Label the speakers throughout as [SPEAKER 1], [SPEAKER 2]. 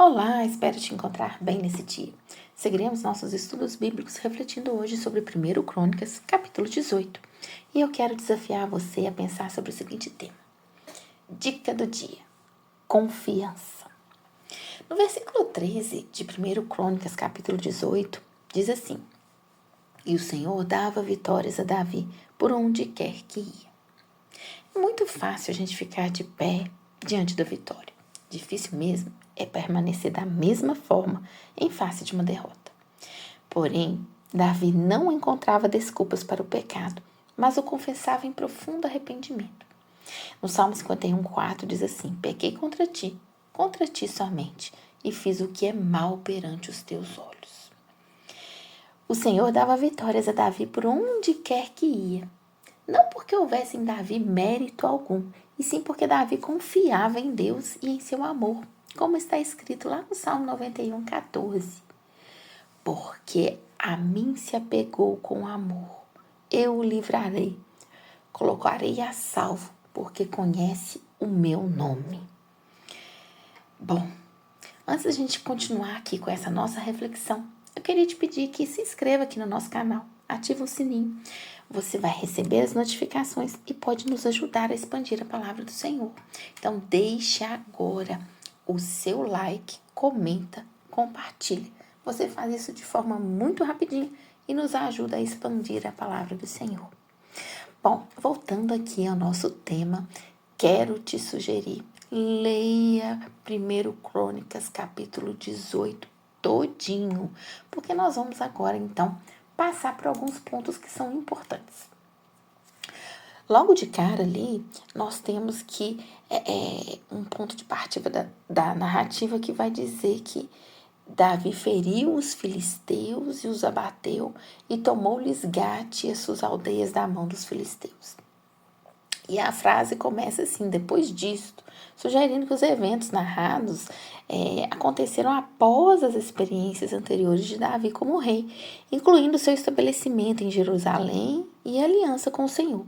[SPEAKER 1] Olá, espero te encontrar bem nesse dia. Seguiremos nossos estudos bíblicos refletindo hoje sobre 1 Crônicas, capítulo 18. E eu quero desafiar você a pensar sobre o seguinte tema. Dica do dia. Confiança. No versículo 13 de 1 Crônicas, capítulo 18, diz assim: E o Senhor dava vitórias a Davi por onde quer que ia. É muito fácil a gente ficar de pé diante da vitória. Difícil mesmo é permanecer da mesma forma em face de uma derrota. Porém, Davi não encontrava desculpas para o pecado, mas o confessava em profundo arrependimento. No Salmo 51:4 diz assim: Pequei contra ti somente, e fiz o que é mal perante os teus olhos. O Senhor dava vitórias a Davi por onde quer que ia. Não porque houvesse em Davi mérito algum, e sim porque Davi confiava em Deus e em seu amor, como está escrito lá no Salmo 91:14. Porque a mim se apegou com amor, eu o livrarei, colocarei a salvo, porque conhece o meu nome. Bom, antes da gente continuar aqui com essa nossa reflexão, eu queria te pedir que se inscreva aqui no nosso canal, ativa o sininho. Você vai receber as notificações e pode nos ajudar a expandir a palavra do Senhor. Então, deixe agora o seu like, comenta, compartilha. Você faz isso de forma muito rapidinho e nos ajuda a expandir a palavra do Senhor. Bom, voltando aqui ao nosso tema, quero te sugerir, leia 1 Crônicas, capítulo 18, todinho, porque nós vamos agora, então, passar por alguns pontos que são importantes. Logo de cara ali, nós temos que um ponto de partida da narrativa que vai dizer que Davi feriu os filisteus e os abateu e tomou-lhes Gate e as suas aldeias da mão dos filisteus. E a frase começa assim, depois disto, sugerindo que os eventos narrados aconteceram após as experiências anteriores de Davi como rei, incluindo seu estabelecimento em Jerusalém e a aliança com o Senhor.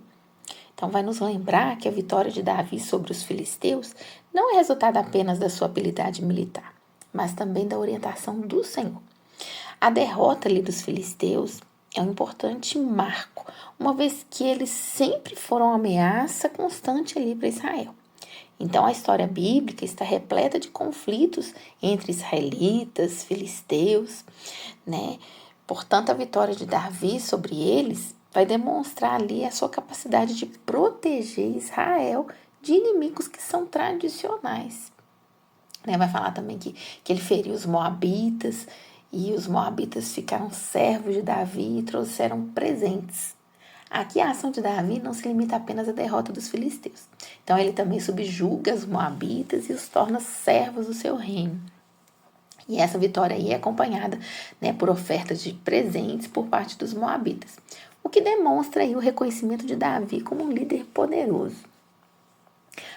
[SPEAKER 1] Então, vai nos lembrar que a vitória de Davi sobre os filisteus não é resultado apenas da sua habilidade militar, mas também da orientação do Senhor. A derrota ali dos filisteus é um importante marco, uma vez que eles sempre foram uma ameaça constante ali para Israel. Então, a história bíblica está repleta de conflitos entre israelitas, filisteus, né? Portanto, a vitória de Davi sobre eles vai demonstrar ali a sua capacidade de proteger Israel de inimigos que são tradicionais. Vai falar também que ele feriu os moabitas, e os moabitas ficaram servos de Davi e trouxeram presentes. Aqui a ação de Davi não se limita apenas à derrota dos filisteus. Então ele também subjuga os moabitas e os torna servos do seu reino. E essa vitória aí é acompanhada, por ofertas de presentes por parte dos moabitas, o que demonstra aí o reconhecimento de Davi como um líder poderoso.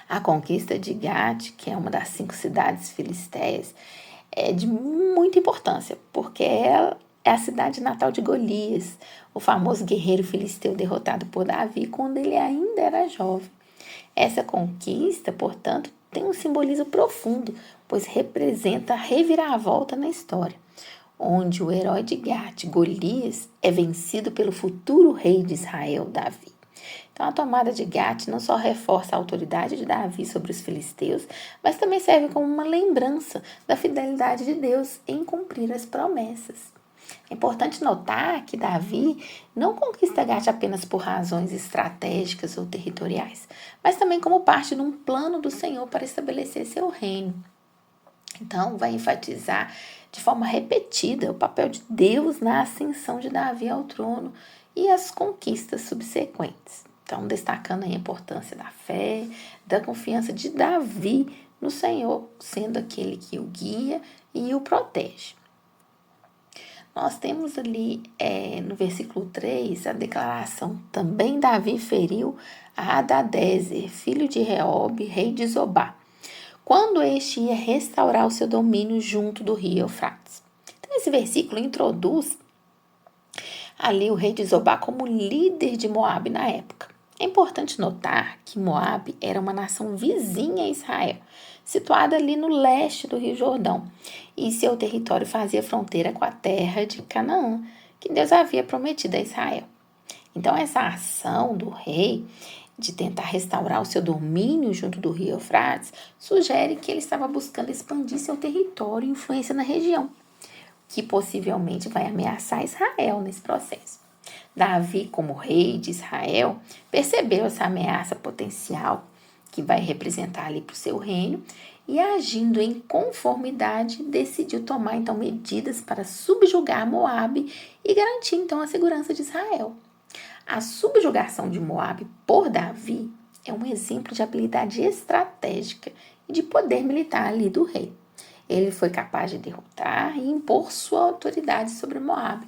[SPEAKER 1] A conquista de Gate, que é uma das 5 cidades filisteias, é de muita importância, porque ela é a cidade natal de Golias, o famoso guerreiro filisteu derrotado por Davi quando ele ainda era jovem. Essa conquista, portanto, tem um simbolismo profundo, pois representa a reviravolta na história, onde o herói de Gate, Golias, é vencido pelo futuro rei de Israel, Davi. Então, a tomada de Gate não só reforça a autoridade de Davi sobre os filisteus, mas também serve como uma lembrança da fidelidade de Deus em cumprir as promessas. É importante notar que Davi não conquista Gate apenas por razões estratégicas ou territoriais, mas também como parte de um plano do Senhor para estabelecer seu reino. Então, vai enfatizar de forma repetida o papel de Deus na ascensão de Davi ao trono e as conquistas subsequentes. Então, destacando a importância da fé, da confiança de Davi no Senhor, sendo aquele que o guia e o protege. Nós temos ali no versículo 3 a declaração: também Davi feriu a Hadadezer, filho de Reobe, rei de Zobá, quando este ia restaurar o seu domínio junto do rio Eufrates. Então, esse versículo introduz ali o rei de Zobá como líder de Moabe na época. É importante notar que Moabe era uma nação vizinha a Israel, situada ali no leste do Rio Jordão, e seu território fazia fronteira com a terra de Canaã, que Deus havia prometido a Israel. Então, essa ação do rei de tentar restaurar o seu domínio junto do rio Eufrates sugere que ele estava buscando expandir seu território e influência na região, que possivelmente vai ameaçar Israel nesse processo. Davi, como rei de Israel, percebeu essa ameaça potencial que vai representar ali para o seu reino e, agindo em conformidade, decidiu tomar então medidas para subjugar Moabe e garantir então a segurança de Israel. A subjugação de Moabe por Davi é um exemplo de habilidade estratégica e de poder militar ali do rei. Ele foi capaz de derrotar e impor sua autoridade sobre Moabe.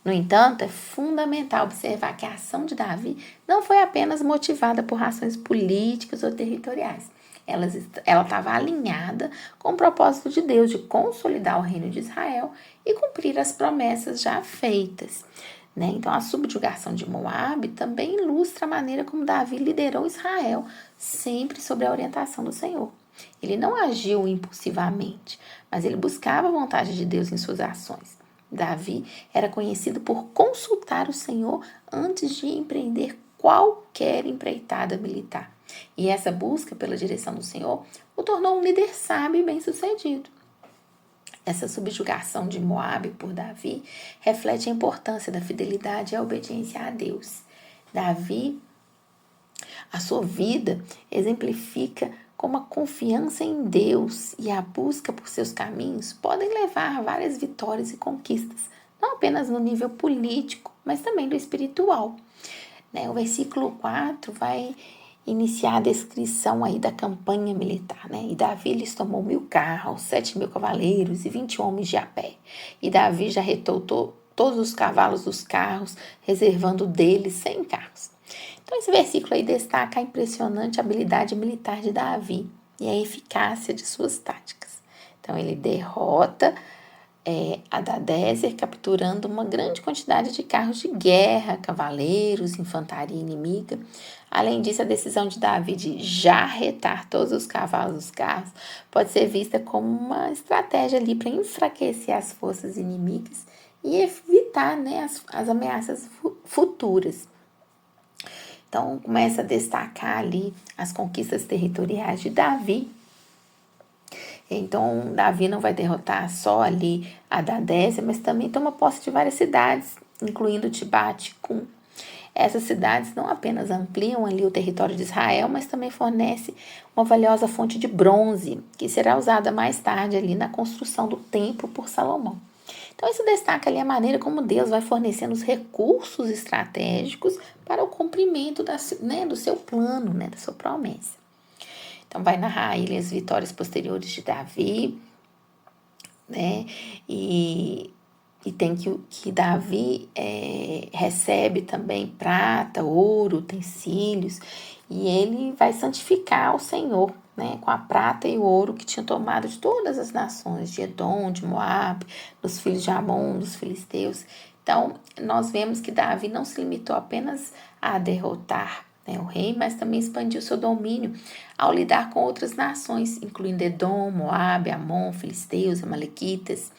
[SPEAKER 1] No entanto, é fundamental observar que a ação de Davi não foi apenas motivada por razões políticas ou territoriais. Ela estava alinhada com o propósito de Deus de consolidar o reino de Israel e cumprir as promessas já feitas. Então, a subjugação de Moabe também ilustra a maneira como Davi liderou Israel, sempre sob a orientação do Senhor. Ele não agiu impulsivamente, mas ele buscava a vontade de Deus em suas ações. Davi era conhecido por consultar o Senhor antes de empreender qualquer empreitada militar. E essa busca pela direção do Senhor o tornou um líder sábio e bem-sucedido. Essa subjugação de Moabe por Davi reflete a importância da fidelidade e a obediência a Deus. Davi, a sua vida exemplifica como a confiança em Deus e a busca por seus caminhos podem levar a várias vitórias e conquistas, não apenas no nível político, mas também do espiritual. O versículo 4 vai iniciar a descrição aí da campanha militar, E Davi lhes tomou 1.000 carros, 7.000 cavaleiros e 20 homens de a pé. E Davi já retou todos os cavalos dos carros, reservando deles 100 carros. Então, esse versículo aí destaca a impressionante habilidade militar de Davi e a eficácia de suas táticas. Então, ele derrota Hadadézer, capturando uma grande quantidade de carros de guerra, cavaleiros, infantaria inimiga. Além disso, a decisão de Davi de jarretar todos os cavalos dos carros pode ser vista como uma estratégia ali para enfraquecer as forças inimigas e evitar as ameaças futuras. Então, começa a destacar ali as conquistas territoriais de Davi. Então, Davi não vai derrotar só ali Hadadézer, mas também toma posse de várias cidades, incluindo Tibate e Cum. Essas cidades não apenas ampliam ali o território de Israel, mas também fornecem uma valiosa fonte de bronze, que será usada mais tarde ali na construção do templo por Salomão. Então, isso destaca ali a maneira como Deus vai fornecendo os recursos estratégicos para o cumprimento do seu plano, da sua promessa. Então, vai narrar ali as vitórias posteriores de Davi, E tem que Davi recebe também prata, ouro, utensílios, e ele vai santificar o Senhor, com a prata e o ouro que tinha tomado de todas as nações, de Edom, de Moabe, dos filhos de Amon, dos filisteus. Então, nós vemos que Davi não se limitou apenas a derrotar o rei, mas também expandiu seu domínio ao lidar com outras nações, incluindo Edom, Moabe, Amon, filisteus, amalequitas.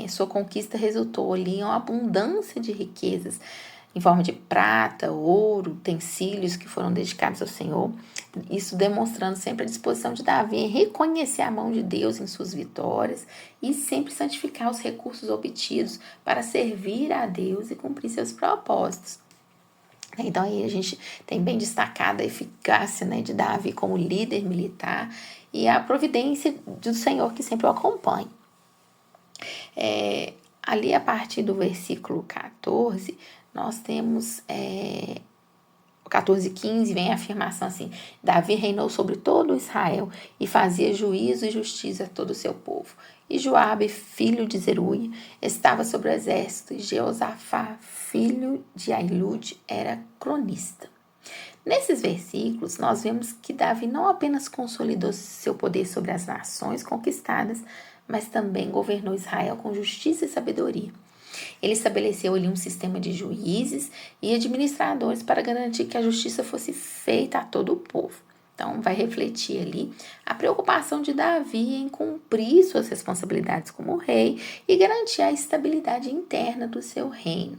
[SPEAKER 1] Sua conquista resultou ali em uma abundância de riquezas em forma de prata, ouro, utensílios que foram dedicados ao Senhor. Isso demonstrando sempre a disposição de Davi em reconhecer a mão de Deus em suas vitórias e sempre santificar os recursos obtidos para servir a Deus e cumprir seus propósitos. Então, aí a gente tem bem destacada a eficácia de Davi como líder militar e a providência do Senhor que sempre o acompanha. Ali, a partir do versículo 14, nós temos o 14:15, vem a afirmação assim: Davi reinou sobre todo Israel e fazia juízo e justiça a todo o seu povo. E Joabe, filho de Zeruia, estava sobre o exército, e Jeosafá, filho de Ailud, era cronista. Nesses versículos, nós vemos que Davi não apenas consolidou seu poder sobre as nações conquistadas, mas também governou Israel com justiça e sabedoria. Ele estabeleceu ali um sistema de juízes e administradores para garantir que a justiça fosse feita a todo o povo. Então, vai refletir ali a preocupação de Davi em cumprir suas responsabilidades como rei e garantir a estabilidade interna do seu reino.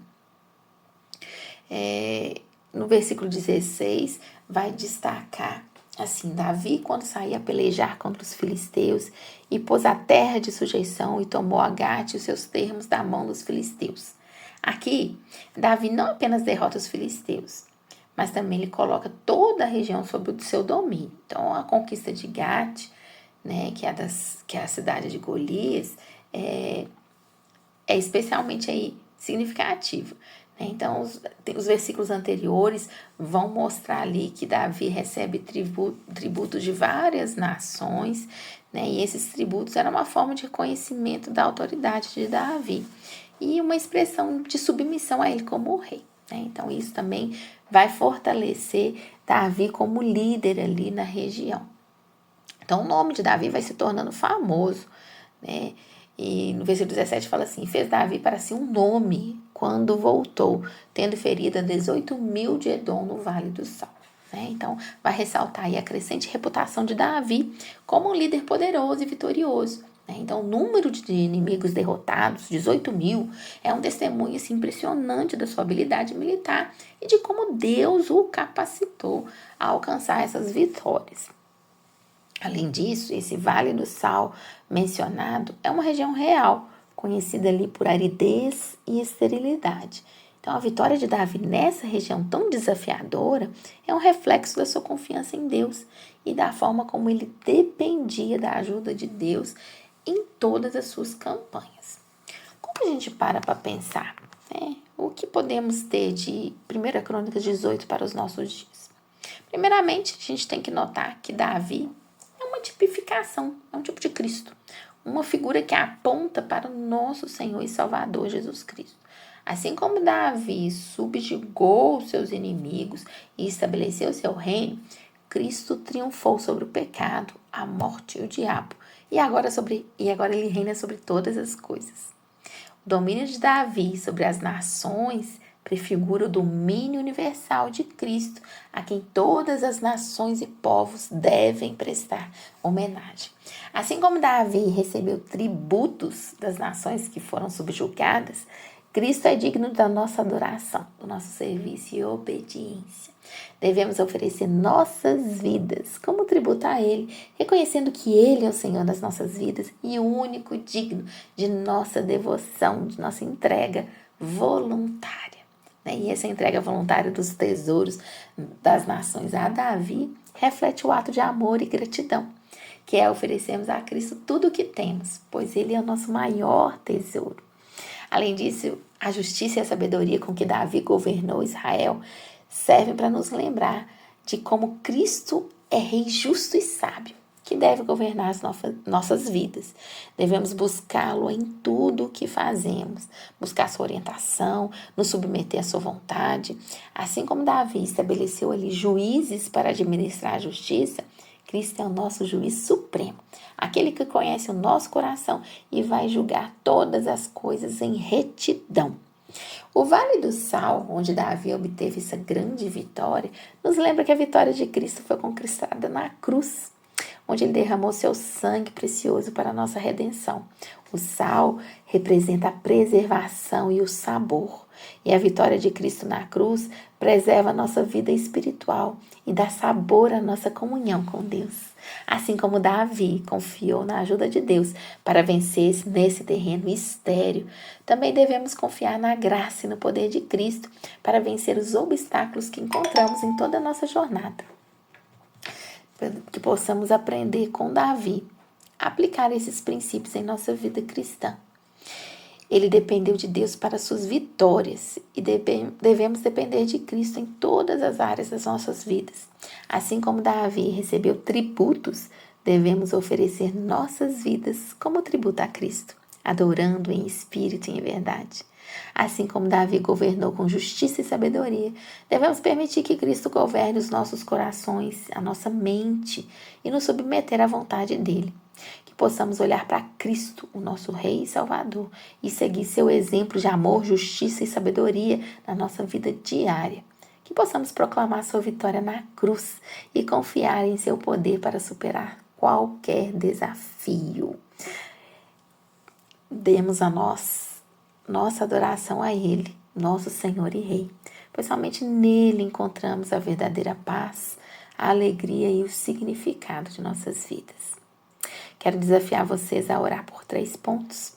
[SPEAKER 1] No versículo 16, vai destacar assim: Davi, quando saía a pelejar contra os filisteus, e pôs a terra de sujeição e tomou Agate e os seus termos da mão dos filisteus. Aqui, Davi não apenas derrota os filisteus, mas também ele coloca toda a região sob o seu domínio. Então, a conquista de Gate, né, que é a cidade de Golias, é especialmente aí significativa. Então, os versículos anteriores vão mostrar ali que Davi recebe tributos de várias nações, né? E esses tributos eram uma forma de reconhecimento da autoridade de Davi e uma expressão de submissão a ele como rei, né? Então, isso também vai fortalecer Davi como líder ali na região. Então, o nome de Davi vai se tornando famoso, né? E no versículo 17 fala assim: fez Davi para si um nome quando voltou, tendo ferido 18.000 de Edom no Vale do Sal. Então, vai ressaltar aí a crescente reputação de Davi como um líder poderoso e vitorioso. Então, o número de inimigos derrotados, 18.000, é um testemunho assim, impressionante da sua habilidade militar e de como Deus o capacitou a alcançar essas vitórias. Além disso, esse Vale do Sal mencionado é uma região real, conhecida ali por aridez e esterilidade. Então, a vitória de Davi nessa região tão desafiadora é um reflexo da sua confiança em Deus e da forma como ele dependia da ajuda de Deus em todas as suas campanhas. Como a gente para pensar, né? O que podemos ter de 1 Crônicas 18 para os nossos dias? Primeiramente, a gente tem que notar que Davi é uma tipificação, é um tipo de Cristo. Uma figura que aponta para o nosso Senhor e Salvador Jesus Cristo. Assim como Davi subjugou os seus inimigos e estabeleceu seu reino, Cristo triunfou sobre o pecado, a morte e o diabo. E agora ele reina sobre todas as coisas. O domínio de Davi sobre as nações prefigura o domínio universal de Cristo, a quem todas as nações e povos devem prestar homenagem. Assim como Davi recebeu tributos das nações que foram subjugadas, Cristo é digno da nossa adoração, do nosso serviço e obediência. Devemos oferecer nossas vidas como tributo a Ele, reconhecendo que Ele é o Senhor das nossas vidas e o único digno de nossa devoção, de nossa entrega voluntária. E essa entrega voluntária dos tesouros das nações a Davi reflete o ato de amor e gratidão, que é oferecermos a Cristo tudo o que temos, pois Ele é o nosso maior tesouro. Além disso, a justiça e a sabedoria com que Davi governou Israel servem para nos lembrar de como Cristo é rei justo e sábio, que deve governar as nossas vidas. Devemos buscá-lo em tudo o que fazemos, buscar sua orientação, nos submeter à sua vontade. Assim como Davi estabeleceu ali juízes para administrar a justiça, Cristo é o nosso juiz supremo, aquele que conhece o nosso coração e vai julgar todas as coisas em retidão. O Vale do Sal, onde Davi obteve essa grande vitória, nos lembra que a vitória de Cristo foi conquistada na cruz, onde ele derramou seu sangue precioso para a nossa redenção. O sal representa a preservação e o sabor. E a vitória de Cristo na cruz preserva a nossa vida espiritual e dá sabor à nossa comunhão com Deus. Assim como Davi confiou na ajuda de Deus para vencer nesse terreno estéril, também devemos confiar na graça e no poder de Cristo para vencer os obstáculos que encontramos em toda a nossa jornada. Que possamos aprender com Davi, aplicar esses princípios em nossa vida cristã. Ele dependeu de Deus para suas vitórias e devemos depender de Cristo em todas as áreas das nossas vidas. Assim como Davi recebeu tributos, devemos oferecer nossas vidas como tributo a Cristo, adorando em espírito e em verdade. Assim como Davi governou com justiça e sabedoria, devemos permitir que Cristo governe os nossos corações, a nossa mente e nos submeter à vontade dele. Que possamos olhar para Cristo, o nosso Rei e Salvador, e seguir seu exemplo de amor, justiça e sabedoria na nossa vida diária. Que possamos proclamar sua vitória na cruz e confiar em seu poder para superar qualquer desafio. Demos a nossa adoração a Ele, nosso Senhor e Rei, pois somente nele encontramos a verdadeira paz, a alegria e o significado de nossas vidas. Quero desafiar vocês a orar por 3 pontos.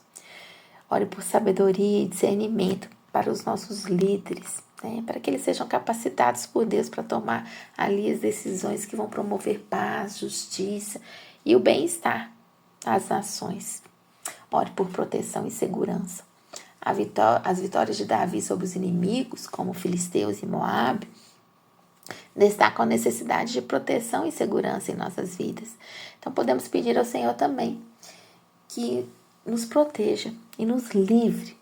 [SPEAKER 1] Ore por sabedoria e discernimento para os nossos líderes, para que eles sejam capacitados por Deus para tomar ali as decisões que vão promover paz, justiça e o bem-estar às nações. Ore por proteção e segurança. As vitórias de Davi sobre os inimigos, como Filisteus e Moabe, destacam a necessidade de proteção e segurança em nossas vidas. Então podemos pedir ao Senhor também que nos proteja e nos livre,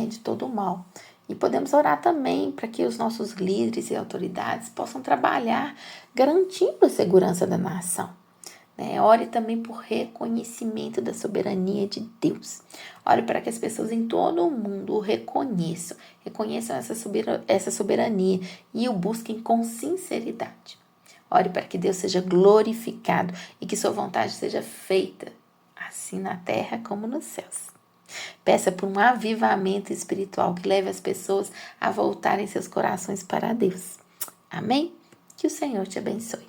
[SPEAKER 1] de todo o mal. E podemos orar também para que os nossos líderes e autoridades possam trabalhar garantindo a segurança da nação. Ore também por reconhecimento da soberania de Deus. Ore para que as pessoas em todo o mundo o reconheçam essa soberania e o busquem com sinceridade. Ore para que Deus seja glorificado e que sua vontade seja feita, assim na terra como nos céus. Peça por um avivamento espiritual que leve as pessoas a voltarem seus corações para Deus. Amém? Que o Senhor te abençoe.